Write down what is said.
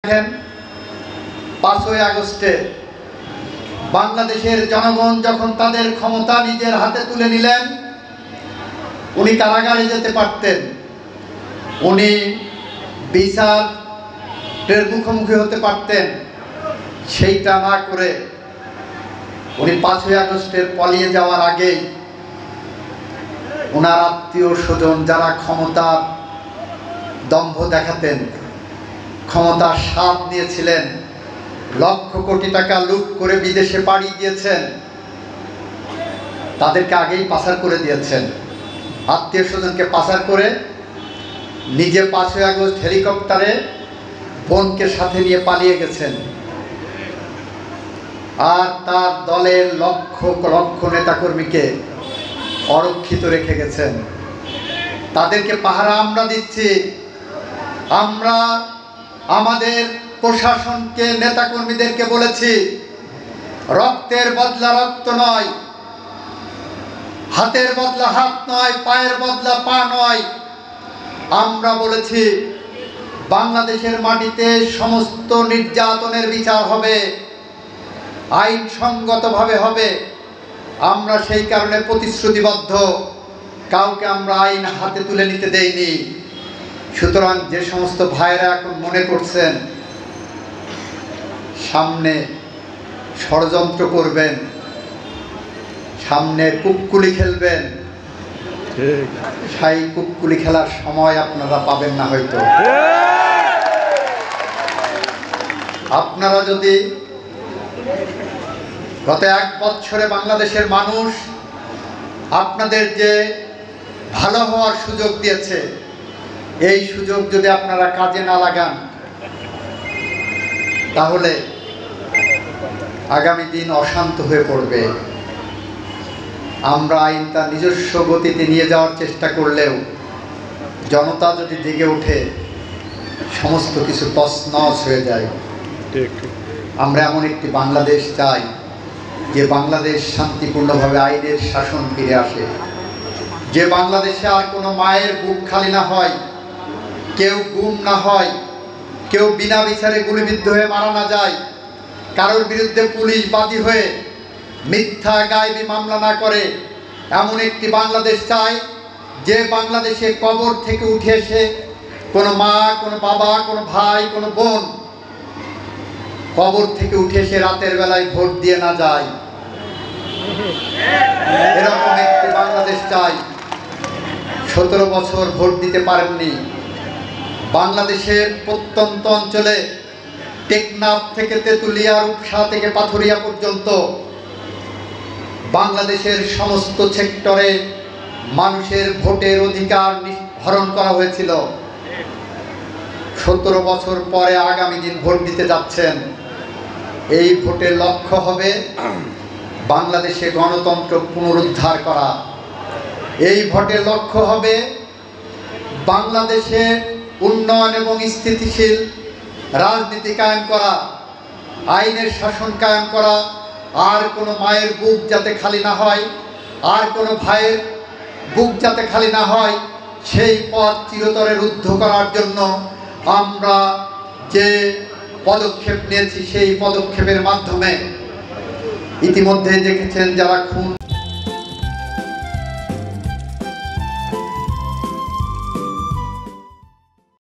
রাখেন 5ই আগস্টে বাংলাদেশের জনগণ যখন তাদের ক্ষমতা নিজের হাতে তুলে নিলেন, উনি কারাগারে যেতে পারতেন, উনি বিচারের মুখোমুখি হতে পারতেন। সেইটা না করে উনি 5ই আগস্টের পালিয়ে যাওয়ার আগেই ওনার আত্মীয় স্বজন যারা ক্ষমতার দম্ভ দেখাতেন, ক্ষমতার স্বাদ নিয়েছিলেন, লক্ষ কোটি টাকা লুট করে বিদেশে পাড়ি দিয়েছেন, তাদেরকে আগেই পাচার করে দিয়েছেন। আত্মীয় স্বজনকে পাচার করে নিজে 5ই আগস্ট হেলিকপ্টারে বোনকে সাথে নিয়ে পালিয়ে গেছেন। আর তার দলের লক্ষ লক্ষ নেতাকর্মীকে অরক্ষিত রেখে গেছেন। তাদেরকে পাহারা আমরা দিচ্ছি। আমরা আমাদের প্রশাসনকে, নেতাকর্মীদেরকে বলেছি, রক্তের বদলা রক্ত নয়, হাতের বদলা হাত নয়, পায়ের বদলা পা নয়। আমরা বলেছি বাংলাদেশের মাটিতে সমস্ত নির্যাতনের বিচার হবে, আইনসঙ্গতভাবে হবে। আমরা সেই কারণে প্রতিশ্রুতিবদ্ধ, কাউকে আমরা আইন হাতে তুলে নিতে দেইনি। সুতরাং যে সমস্ত ভাইরা এখন মনে করছেন সামনে ষড়যন্ত্র করবেন, সামনে কুক্কুলি খেলবেন, সেই কুক্কুলি খেলার সময় আপনারা পাবেন না হয়তো। আপনারা যদি গত 1 বছরে বাংলাদেশের মানুষ আপনাদের যে ভালো হওয়ার সুযোগ দিয়েছে, এই সুযোগ যদি আপনারা কাজে না লাগান, তাহলে আগামী দিন অশান্ত হয়ে পড়বে। আমরা আইন তার নিজস্ব গতিতে নিয়ে যাওয়ার চেষ্টা করলেও জনতা যদি জেগে ওঠে, সমস্ত কিছু তছনছ হয়ে যায়। আমরা এমন একটি বাংলাদেশ চাই যে বাংলাদেশ শান্তিপূর্ণভাবে আইনের শাসন ফিরে আসে, যে বাংলাদেশে আর কোনো মায়ের বুক খালি না হয়, কেউ গুম না হয়, কেউ বিনা বিচারে গুলিবিদ্ধ হয়ে মারা না যায়, কারোর বিরুদ্ধে পুলিশ বাদী হয়ে মিথ্যা গায়েবী মামলা না করে। এমন একটি বাংলাদেশ চাই যে বাংলাদেশে কবর থেকে উঠে এসে কোনো মা, কোনো বাবা, কোনো ভাই, কোনো বোন কবর থেকে উঠে এসে রাতের বেলায় ভোট দিয়ে না যায়। এরকম একটি বাংলাদেশ চাই। 17 বছর ভোট দিতে পারেননি। বাংলাদেশের প্রত্যন্ত অঞ্চলে টেকনাফ থেকে তেঁতুলিয়া, রূপসা থেকে পাথুরিয়া পর্যন্ত বাংলাদেশের সমস্ত সেক্টরে মানুষের ভোটের অধিকার হরণ করা হয়েছিল। 17 বছর পরে আগামী দিন ভোট দিতে যাচ্ছেন। এই ভোটের লক্ষ্য হবে বাংলাদেশে গণতন্ত্র পুনরুদ্ধার করা। এই ভোটের লক্ষ্য হবে বাংলাদেশে উন্নয়ন এবং স্থিতিশীল রাজনীতি কায়েম করা, আইনের শাসন কায়েম করা। আর কোনো মায়ের বুক যাতে খালি না হয়, আর কোনো ভাইয়ের বুক যাতে খালি না হয়, সেই পথ চিরতরে রুদ্ধ করার জন্য আমরা যে পদক্ষেপ নিয়েছি, সেই পদক্ষেপের মাধ্যমে ইতিমধ্যে দেখেছেন যারা খুন